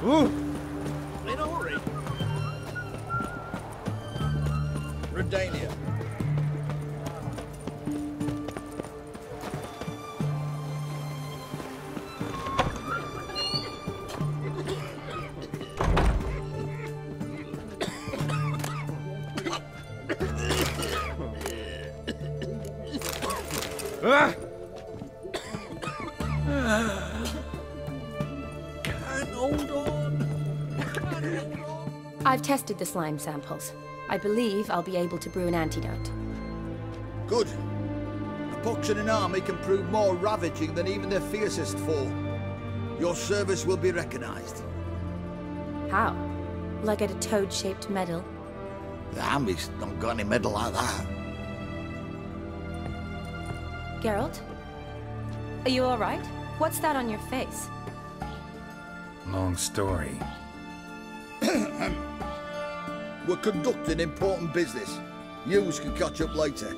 In a hurry. Redania. Can't hold on. I've tested the slime samples. I believe I'll be able to brew an antidote. Good. A pox in an army can prove more ravaging than even their fiercest foe. Your service will be recognized. How? Will I get a toad-shaped medal? The army's not got any medal like that. Geralt? Are you alright? What's that on your face? Long story. We're conducting important business. Yous can catch up later.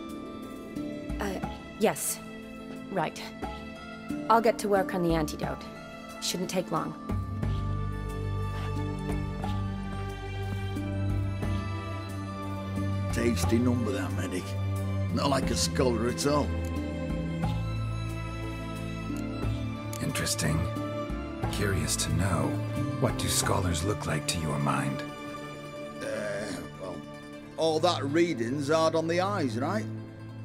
Yes. Right. I'll get to work on the antidote. Shouldn't take long. Tasty number, that medic. Not like a scholar at all. Interesting. Curious to know, what do scholars look like to your mind? Well, all that reading's hard on the eyes, right?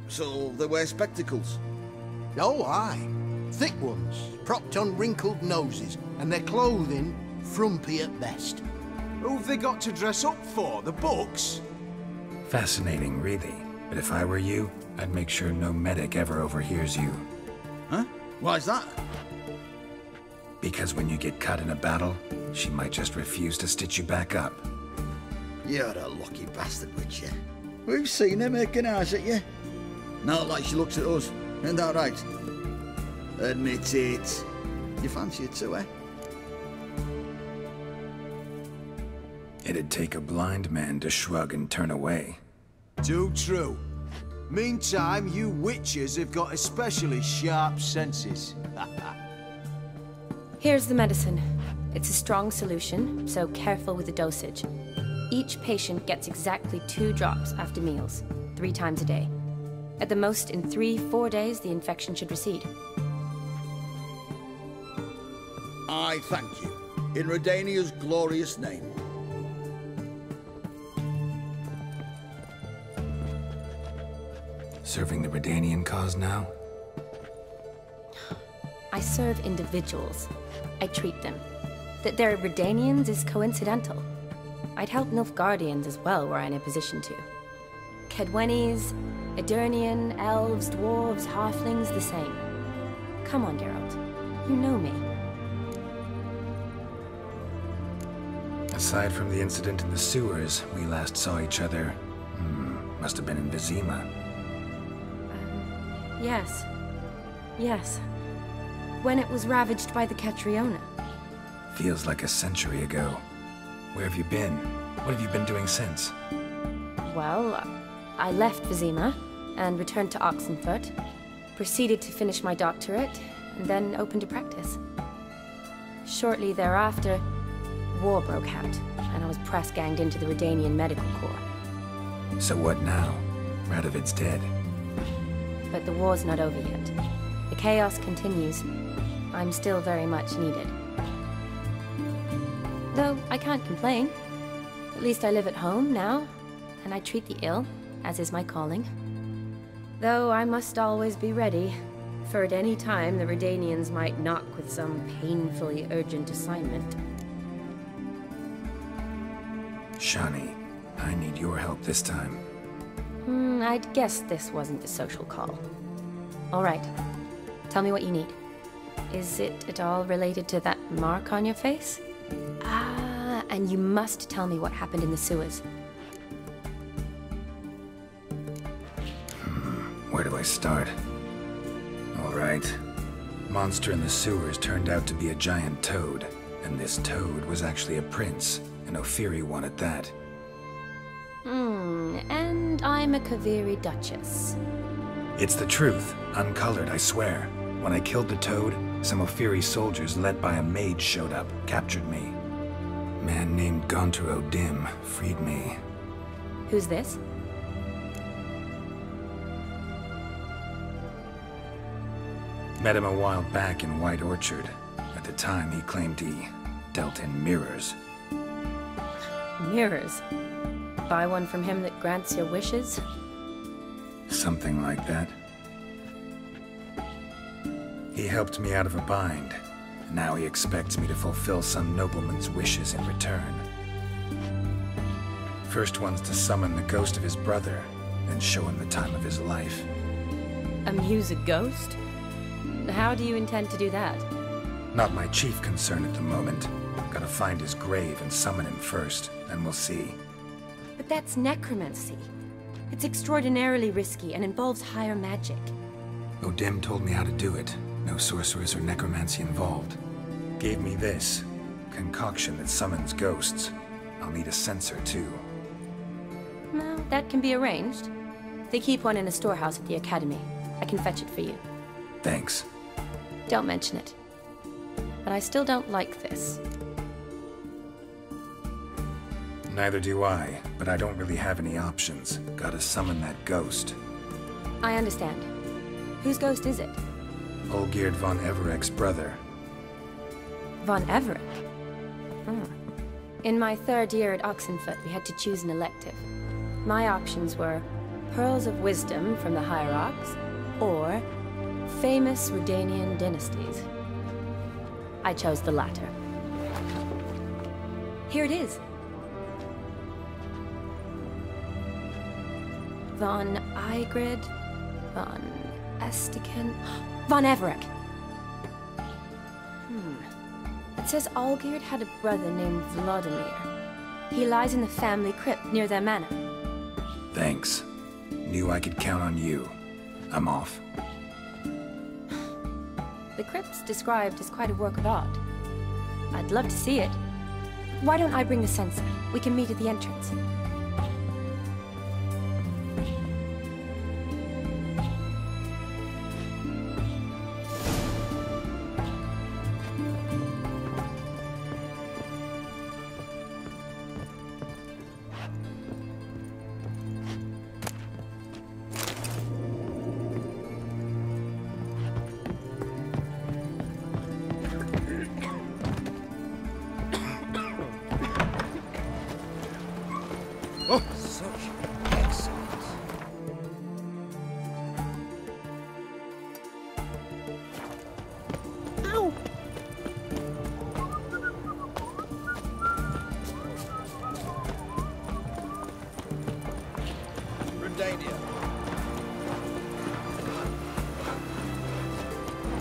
So they wear spectacles. Oh, aye. Thick ones, propped on wrinkled noses, and their clothing frumpy at best. Who've they got to dress up for? The books? Fascinating, really. But if I were you, I'd make sure no medic ever overhears you. Huh? Why's that? Because when you get cut in a battle, she might just refuse to stitch you back up. You're a lucky bastard, witch you. We've seen her making eyes at you. Not like she looks at us. Ain't that right? Admit it. You fancy it too, eh? It'd take a blind man to shrug and turn away. Too true. Meantime, you witches have got especially sharp senses. Here's the medicine. It's a strong solution, so careful with the dosage. Each patient gets exactly 2 drops after meals, 3 times a day. At the most, in 3-4 days, the infection should recede. I thank you. In Redania's glorious name. Serving the Redanian cause now? I serve individuals. I treat them. That they're Redanians is coincidental. I'd help Nilfgaardians as well were I in a position to. Kedwenis, Edirnian, elves, dwarves, halflings, the same. Come on, Geralt. You know me. Aside from the incident in the sewers, we last saw each other... must have been in Vizima. Yes. Yes. When it was ravaged by the Catriona. Feels like a century ago. Where have you been? What have you been doing since? Well, I left Vizima and returned to Oxenfurt. Proceeded to finish my doctorate, and then opened a practice. Shortly thereafter, war broke out, and I was press-ganged into the Redanian Medical Corps. So what now? Radovid's dead. But the war's not over yet. The chaos continues. I'm still very much needed. Though I can't complain. At least I live at home now, and I treat the ill, as is my calling. Though I must always be ready, for at any time the Redanians might knock with some painfully urgent assignment. Shani, I need your help this time. I'd guess this wasn't the social call. All right. Tell me what you need. Is it at all related to that mark on your face? Ah, and you must tell me what happened in the sewers. Where do I start? All right. Monster in the sewers turned out to be a giant toad. And this toad was actually a prince, an Ophiri one at that. And I'm a Kaviri Duchess. It's the truth, uncolored, I swear. When I killed the toad, some Ophiri soldiers led by a mage showed up, captured me. Man named Gontaro Dim freed me. Who's this? Met him a while back in White Orchard. At the time, he claimed he dealt in mirrors. Mirrors. Buy one from him that grants your wishes? Something like that. He helped me out of a bind. Now he expects me to fulfill some nobleman's wishes in return. First one's to summon the ghost of his brother, then show him the time of his life. Amuse a ghost? How do you intend to do that? Not my chief concern at the moment. Gotta find his grave and summon him first, then we'll see. But that's necromancy. It's extraordinarily risky and involves higher magic. Odim told me how to do it. No sorcerers or necromancy involved. Gave me this concoction that summons ghosts. I'll need a censer too. Well, that can be arranged. They keep one in a storehouse at the academy. I can fetch it for you. Thanks. Don't mention it. But I still don't like this. Neither do I, but I don't really have any options. Gotta summon that ghost. I understand. Whose ghost is it? Olgierd von Everek's brother. Von Everek? Hmm. In my third year at Oxenfoot, we had to choose an elective. My options were Pearls of Wisdom from the Hierarchs, or famous Redanian dynasties. I chose the latter. Here it is. Von Igrid, Von Estiken, Von Everek. It says Olgierd had a brother named Vladimir. He lies in the family crypt near their manor. Thanks. Knew I could count on you. I'm off. The crypt's described as quite a work of art. I'd love to see it. Why don't I bring the censer? We can meet at the entrance.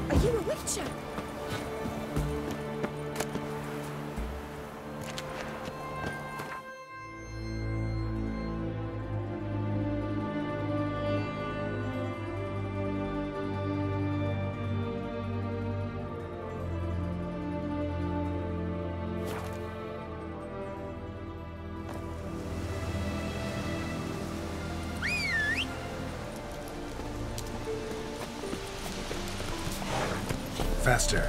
Are you a witcher? Faster.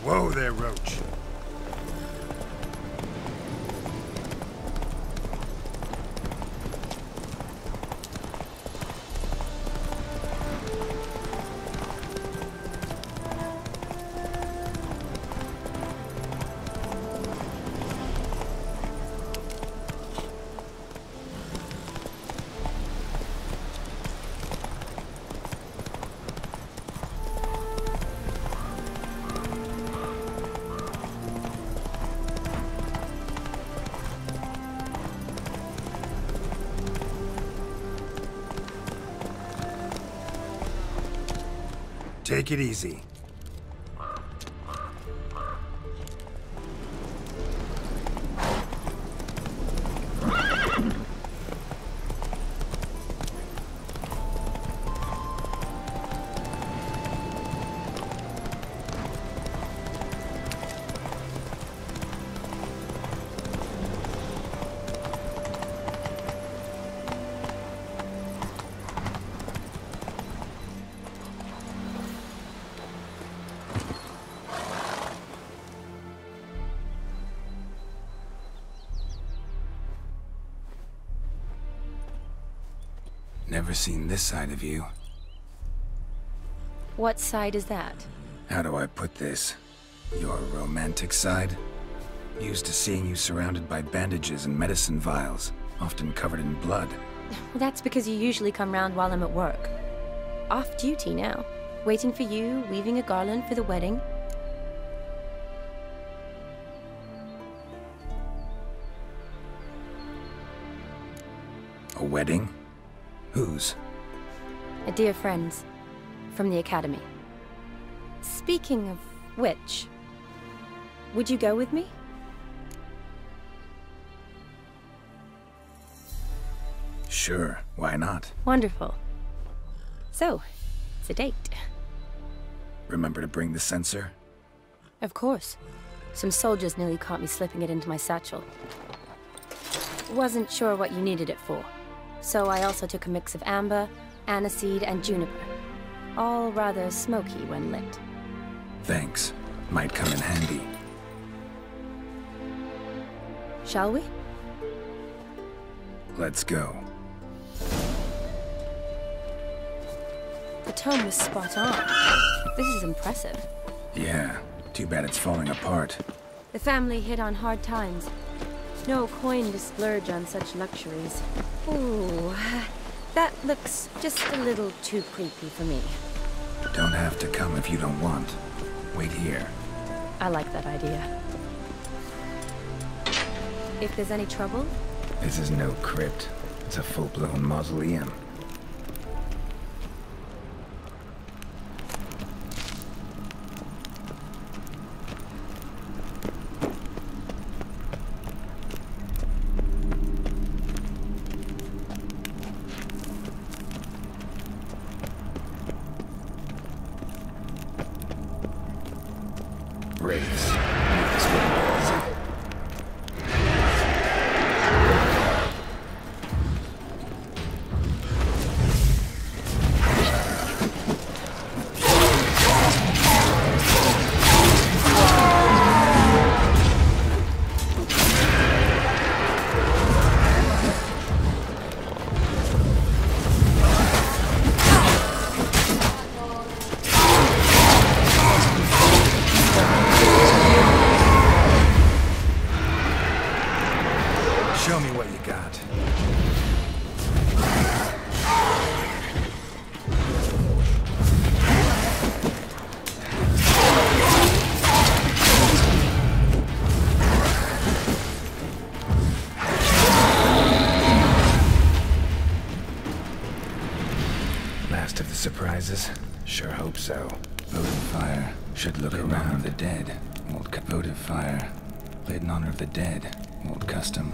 Whoa there, Roach. Take it easy. Never seen this side of you. What side is that? How do I put this? Your romantic side? Used to seeing you surrounded by bandages and medicine vials, often covered in blood. Well, that's because you usually come round while I'm at work. Off duty now. Waiting for you, weaving a garland for the wedding. A wedding? Whose? A dear friend's. From the academy. Speaking of which, would you go with me? Sure, why not? Wonderful. So, it's a date. Remember to bring the censer? Of course. Some soldiers nearly caught me slipping it into my satchel. Wasn't sure what you needed it for, so I also took a mix of amber, aniseed, and juniper. All rather smoky when lit. Thanks. Might come in handy. Shall we? Let's go. The tome was spot on. This is impressive. Yeah, too bad it's falling apart. The family hit on hard times. No coin to splurge on such luxuries. Ooh, that looks just a little too creepy for me. Don't have to come if you don't want. Wait here. I like that idea. If there's any trouble? This is no crypt. It's a full-blown mausoleum. Wraiths. This wouldn't be easy. Show me what you got. Last of the surprises? Sure hope so. Votive fire. Should look around the dead. Old votive fire. Lit in honor of the dead. Old custom.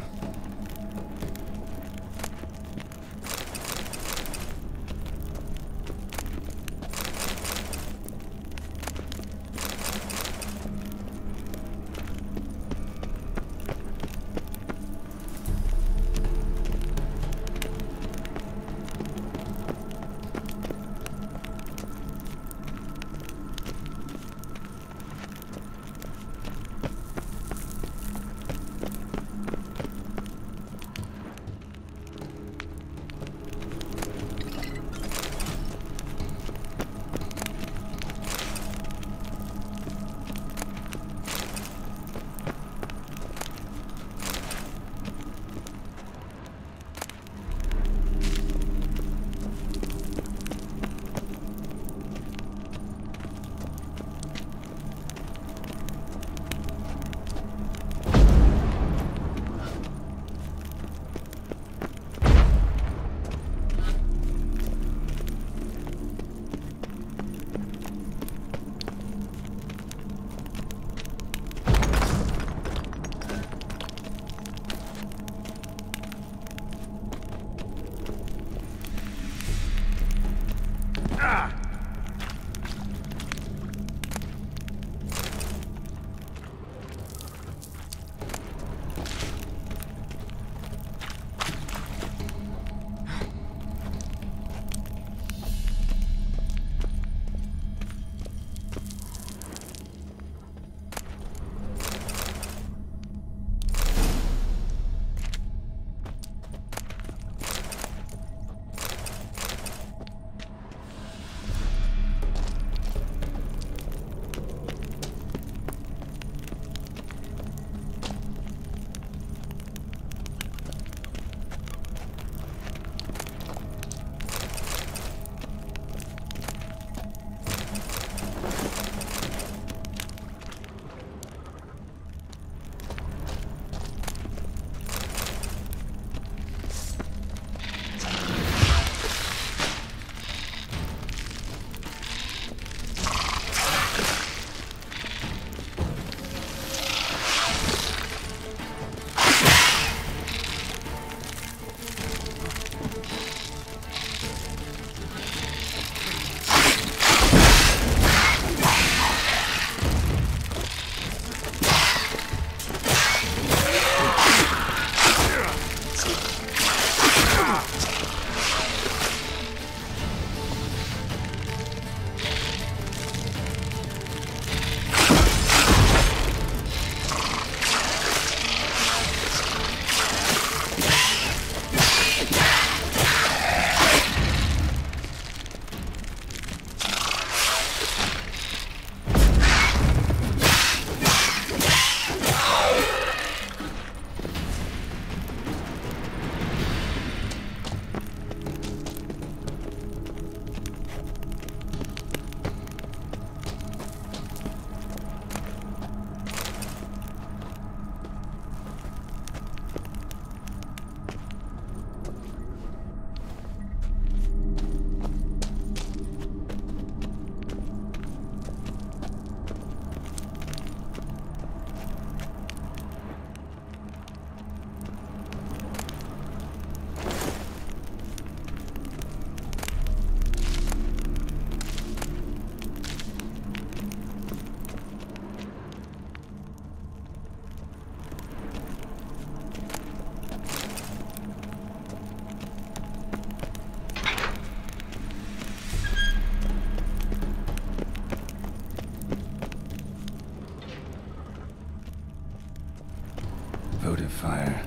Votive fire.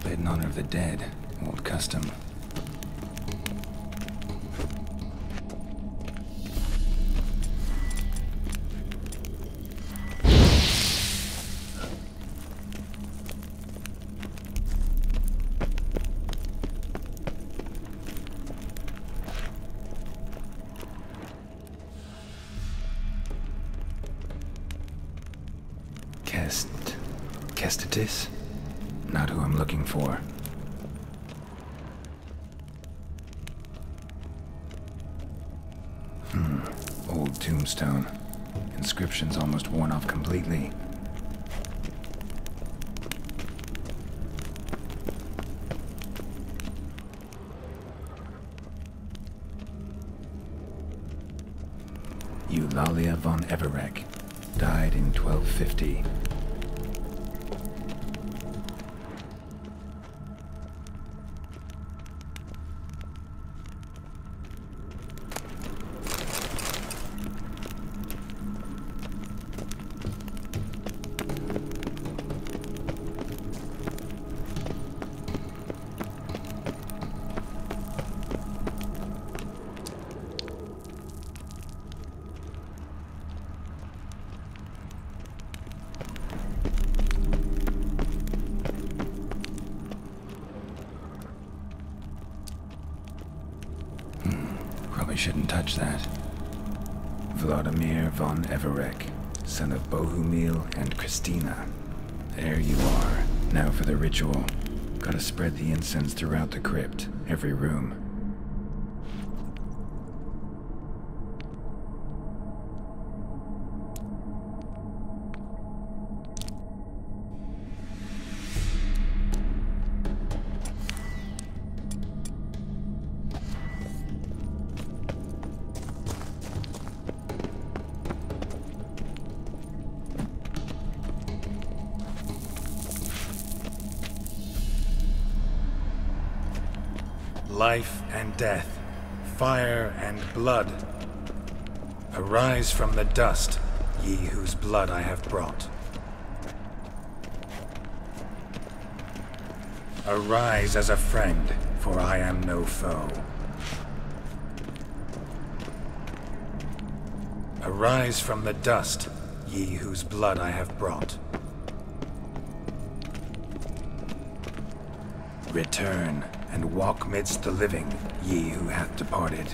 Lit in honor of the dead. Old custom. Kestitis? Not who I'm looking for. Old tombstone. Inscription's almost worn off completely. Eulalia von Everek. Died in 1250. Probably shouldn't touch that. Vladimir von Everek, son of Bohumil and Christina. There you are. Now for the ritual. Gotta spread the incense throughout the crypt, every room. Life and death, fire and blood. Arise from the dust, ye whose blood I have brought. Arise as a friend, for I am no foe. Arise from the dust, ye whose blood I have brought. Return, and walk midst the living, ye who hath departed.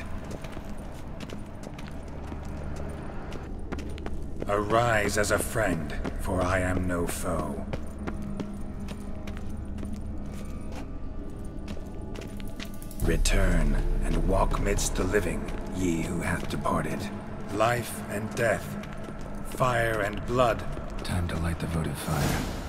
Arise as a friend, for I am no foe. Return, and walk midst the living, ye who hath departed. Life and death, fire and blood. Time to light the votive fire.